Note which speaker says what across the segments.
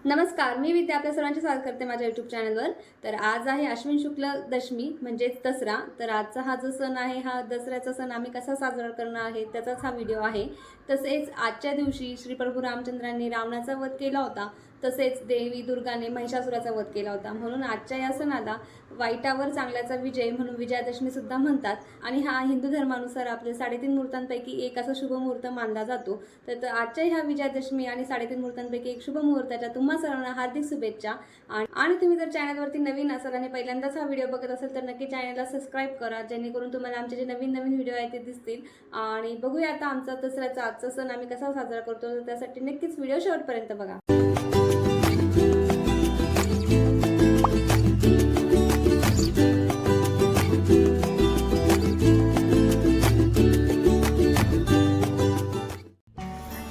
Speaker 1: नमस्कार, मी विद्या आपल्या सर्वांचे स्वागत करते माझ्या यूट्यूब चॅनलवर. तर आज आहे अश्विन शुक्ल दशमी म्हणजेच दसरा. तर आजचा हा जो सण आहे, हा दसऱ्याचा सण आम्ही कसा साजरा करणार आहे त्याचाच हा व्हिडिओ आहे. तसेच आजच्या दिवशी श्री प्रभू रामचंद्रांनी रावणाचा वध केला होता, तसेच देवी दुर्गाने महिषासुराचा वध केला होता. म्हणून आजच्या या सणाला वाईटावर चांगल्याचा विजय म्हणून विजयादशमी सुद्धा म्हणतात. आणि हा हिंदू धर्मानुसार आपल्या 3.5 मुहूर्तांपैकी एक असा शुभ मुहूर्त मानला जातो. तर आजच्या ह्या विजयादशमी आणि 3.5 मुहूर्तांपैकी एक शुभ मुहूर्ताच्या तुम्हा सर्वांना हार्दिक शुभेच्छा. आणि तुम्ही जर चॅनलवरती नवीन असाल आणि पहिल्यांदाच हा व्हिडिओ बघत असाल तर नक्की चॅनलला सबस्क्राईब करा, जेणेकरून तुम्हाला आमचे जे नवीन नवीन व्हिडिओ आहेत ते दिसतील. आणि बघूया आता आमचा दसऱ्याचा आजचा सण आम्ही कसा साजरा करतो, तर त्यासाठी नक्कीच व्हिडिओ शेवटपर्यंत बघा.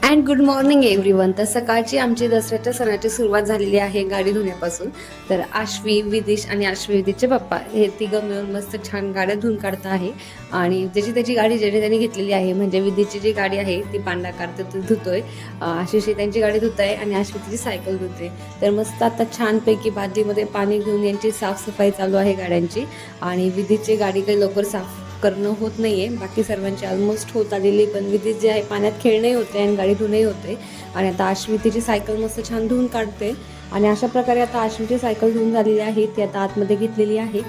Speaker 1: And good morning everyone. तर सकाळची आमची दसऱ्याच्या सणाची सुरुवात झालेली आहे गाडी धुण्यापासून. तर आश्वी, विदिश आणि आश्वी विदिशचे पप्पा हे तिघं मिळून मस्त छान गाड्या धुवून काढत आहे. आणि ज्याची त्याची गाडी ज्याने त्यांनी घेतलेली आहे, म्हणजे विदिशची जी गाडी आहे ती पांडा काढते ती धुतोय, आशिषी त्यांची गाडी धुत आहे आणि आश्वी तिची सायकल धुते. तर मस्त आता छानपैकी बादलीमध्ये पाणी घेऊन यांची साफसफाई चालू आहे गाड्यांची. आणि विदिशची गाडी काही लवकर साफ करणं होत नाहीये, बाकी सर्वांची ऑलमोस्ट होत आलेली, पण विदिश जे आहे पाण्यात खेळणंही होते आणि गाडी धुणंही होते. आणि आता आश्वी तिची सायकल मस्त छान धुवून काढते. आणि अशा प्रकारे आता आश्वीची सायकल धुवून झालेली आहे, ती आता आतमध्ये घेतलेली आहे.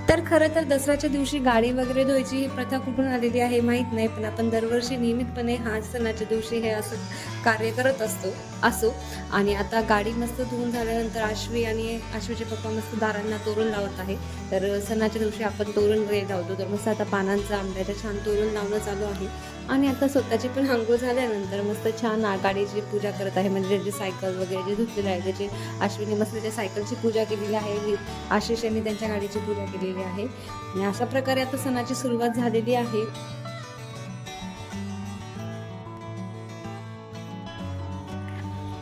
Speaker 1: तर खरं तर दसऱ्याच्या दिवशी गाडी वगैरे धुवायची ही प्रथा कुठून आलेली आहे माहीत नाही, पण आपण दरवर्षी नियमितपणे हा सणाच्या दिवशी हे असं कार्य करत असो. आणि आता गाडी मस्त धुवून झाल्यानंतर आश्वी आणि आश्वीचे पप्पा मस्त दारांना तोरण लावत आहे. तर सणाच्या दिवशी आपण तोरण वगैरे लावतो, तर मस्त आता पानांचा आंब्याच्या छान तोरण लावणं चालू आहे. आणि आता स्वतःची पण अंघोळ झाल्यानंतर मस्त छान गाडीची पूजा करत आहे, म्हणजे जे सायकल वगैरे जे धुतलेलं आहे त्याची आश्वीने मस्त त्याच्या सायकलची पूजा केलेली आहे, आशिष यांनी त्यांच्या गाडीची पूजा केलेली आहे. आणि अशा प्रकारे आता सणाची सुरुवात झालेली आहे.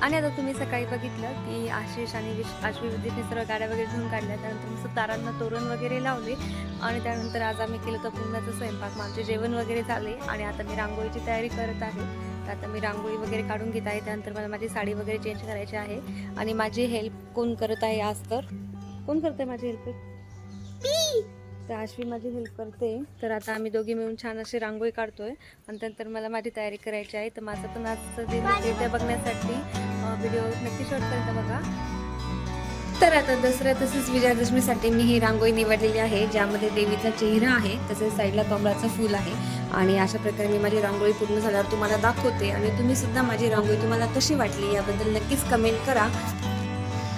Speaker 1: आणि आता तुम्ही सकाळी बघितलं की आशिष आणि आश्वी विदिशने सर्व गाड्या वगैरे धुवून काढल्या, त्यानंतर मस्त दारांना तोरण वगैरे लावले. आणि त्यानंतर आज आम्ही केलं तर पुरणाचं स्वयंपाक, आमचे जेवण वगैरे झाले. आणि आता मी रांगोळीची तयारी करत आहे. तर आता मी रांगोळी वगैरे काढून घेत आहे. त्यानंतर मला माझी साडी वगैरे चेंज करायची आहे. आणि माझी हेल्प कोण करत आहे आज, तर कोण करते माझी हेल्प? तर आश्वी माझी हेल्प करते. तर आता आम्ही दोघी मिळून छान अशी रांगोळी काढतोय. आणि त्यानंतर मला माझी तयारी करायची आहे. तर माझं पण आजचं दिन ते बघण्यासाठी व्हिडिओ नक्की शेवटपर्यंत बघा. तर आता दसऱ्या तसेच विजयादशमीसाठी मी ही रांगोळी निवडलेली आहे, ज्यामध्ये देवीचा चेहरा आहे, तसेच साईडला कमळाचं फूल आहे. आणि अशा प्रकारे मी माझी रांगोळी पूर्ण झाल्यावर तुम्हाला दाखवते. आणि तुम्ही सुद्धा माझी रांगोळी तुम्हाला कशी वाटली याबद्दल नक्कीच कमेंट करा.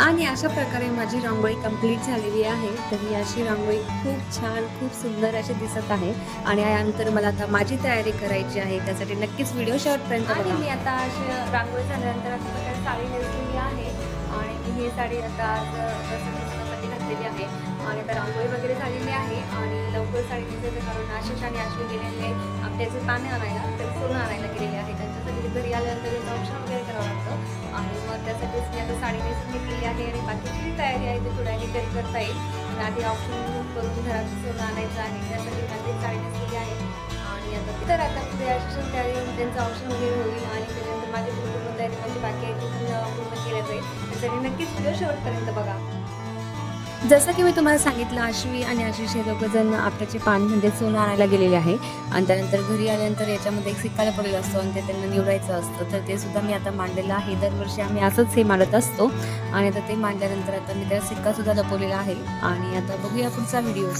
Speaker 1: आणि अशा प्रकारे माझी रांगोळी कंप्लीट झालेली आहे. तर ही अशी रांगोळी खूप छान, खूप सुंदर अशी दिसत आहे. आणि यानंतर मला आता माझी तयारी करायची आहे, त्यासाठी नक्कीच व्हिडिओ शेवटपर्यंत बघा. मी आता अशी रांगोळी झाल्यानंतर अशा प्रकारे साडी नेसलेली आहे. आणि मी ही साडी आता दसऱ्यासाठी घातलेली आहे. आणि आता रांगोळी वगैरे झालेली आहे. आणि लवकर साडी नेसायचं कारण आशिष आणि आश्वी गेलेले आपल्याचे पाने आणायला, तर सोनं आणायला गेलेले आहे. त्यांच्यासाठी घरी आल्यानंतर त्याचं ऑप्शन वगैरे करावं लागतं. आणि मग त्यासाठीच मी आता साडी नेसून घेतलेली आहे. आणि बाकीची जी तयारी आहे ती थोड्या घरी करता येईल. आधी ऑप्शन करून घरात सोनं आणायचं आहे, त्यासाठी माझी साडी नेसलेली आहे. आणि आता पुढे आशिष तयारी त्यांचं ऑप्शन वगैरे होईल. आणि त्याच्यानंतर माझी पूर्ण तयारी म्हणजे बाकी आहे ती पूर्ण केल्या जाईल. त्यासाठी नक्कीच व्हिडिओ शेवटपर्यंत बघा. जसं की मी तुम्हाला सांगितलं, आश्वी आणि आशिष हे दोघं जण आपल्याचे पान म्हणजे सोनं आणायला गेलेले आहे. आणि त्यानंतर घरी आल्यानंतर याच्यामध्ये एक सिक्का लपवलेला असतो आणि ते त्यांना निवडायचं असतं. तर ते सुद्धा मी आता मांडलेलं आहे. दरवर्षी आम्ही असंच हे मांडत असतो. आणि आता ते मांडल्यानंतर आता मी त्याला सिक्का सुद्धा लपवलेला आहे. आणि आता बघूया पुढचा व्हिडिओ.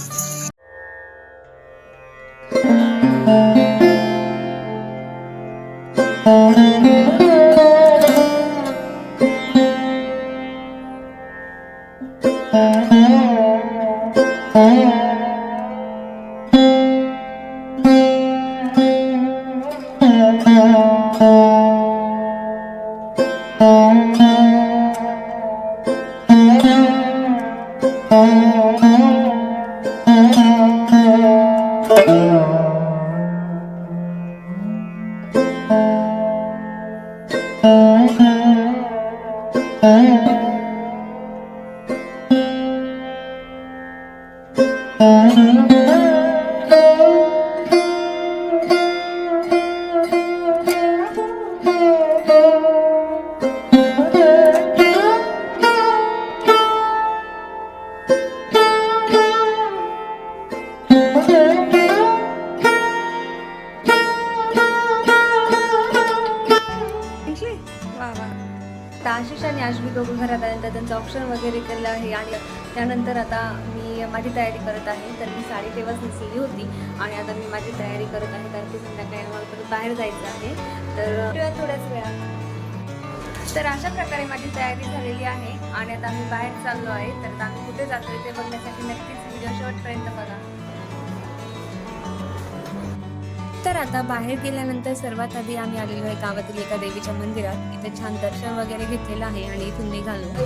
Speaker 1: आशिष आणि आश्वी दोघं घरात आल्यानंतर त्यांचं ऑप्शन वगैरे केलं आहे आणि त्यानंतर आता मी माझी तयारी करत आहे. तर मी साडी तेव्हाच नेसलेली होती आणि आता मी माझी तयारी करत आहे कारण की संध्याकाळी मला परत बाहेर जायचं आहे. तर भेटूया थोड्याच वेळात. तर अशा प्रकारे माझी तयारी झालेली आहे आणि आता आम्ही बाहेर चाललो आहे. तर आता आम्ही कुठे जातोय ते बघण्यासाठी नक्कीच व्हिडिओ शेवटपर्यंत बघा. तर आता बाहेर गेल्यानंतर सर्वात आधी आम्ही आलेलो आहे गावातील एका देवीच्या मंदिरात. इथे छान दर्शन वगैरे घेतलेलं आहे आणि इथून निघालो.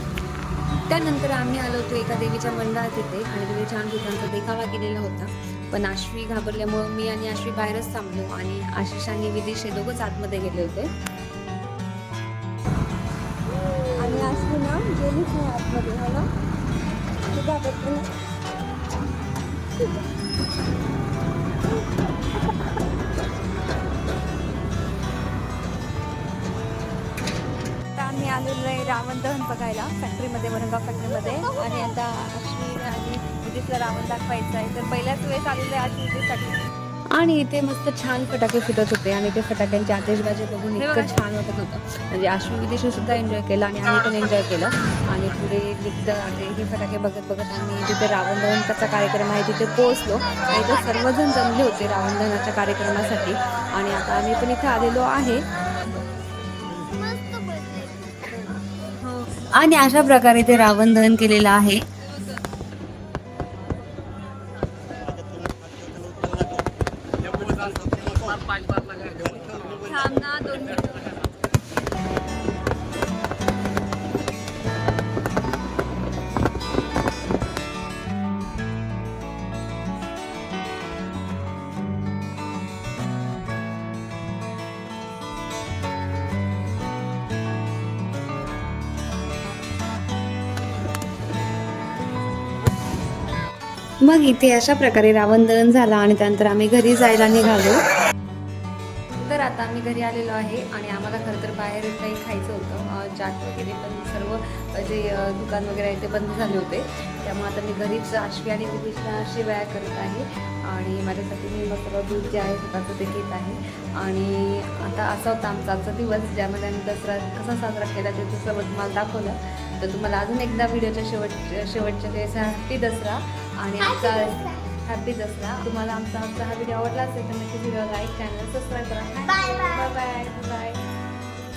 Speaker 1: त्यानंतर आम्ही आलो होतो एका देवीच्या मंडळात तिथे आणि तिथे छान भूतांचा देखावा केलेला होता. पण आश्वी घाबरल्यामुळं मी आणि आश्वी बाहेरच थांबलो आणि आशिष आणि विदिश हे दोघंच आतमध्ये गेले होते. आणि आश्वी ना गेलीच नाही आतमध्ये. हो ना, तू घाबरते ना. आम्ही आलेलो आहे रावण दहन बघायला फॅक्टरीमध्ये, वरंगाव फॅक्टरीमध्ये. आणि आता अश्विन आणि विदिशला रावण दाखवायचं आहे. तर पहिल्याच वेळेस आलेलं आहे आज विदिशसाठी. आणि इथे मस्त छान फटाके फुटत होते आणि ते फटाक्यांची आतिषबाजी बघून इतकं छान वाटत होतं. म्हणजे अश्विन विदिशने सुद्धा एन्जॉय केलं आणि आम्ही पण एन्जॉय केलं. आणि पुढे हे फटाके बघत बघत आम्ही तिथे रावण दहनाचा कार्यक्रम आहे तिथे पोहोचलो आणि इथे सर्वजण जमले होते रावण दहनाच्या कार्यक्रमासाठी. आणि आता आम्ही पण इथे आलेलो आहे. आणि अशा प्रकारे ते रावण दहन केलेलं आहे. मग इथे अशा प्रकारे रावण दहन झाला आणि त्यानंतर आम्ही घरी जायला निघालो. तर आता आम्ही घरी आलेलो आहे आणि आम्हाला खरं तर बाहेर काही खायचं होतं, चाट वगैरे, पण सर्व जे दुकान वगैरे आहे ते बंद झाले होते. त्यामुळे आता मी घरीच आश्वी आणि विदिशला शिवाया करत आहे आणि माझ्यासाठी मी मसाला दूध जे आहे सकाळचं ते घेत आहे. आणि आता असा होता आमचा आजचा दिवस ज्यामध्ये आम्ही दसरा कसा साजरा केला ते सर्व तुम्हाला दाखवलं. तर तुम्हाला अजून एकदा व्हिडिओच्या शेवटच्या वेळेस हॅपी दसरा आणि आमचा हॅपी दसरा. तुम्हाला आमचा हा व्हिडिओ आवडला असेल तर नक्की व्हिडिओ लाईक, चॅनल सबस्क्राईब करा. Bye bye bye.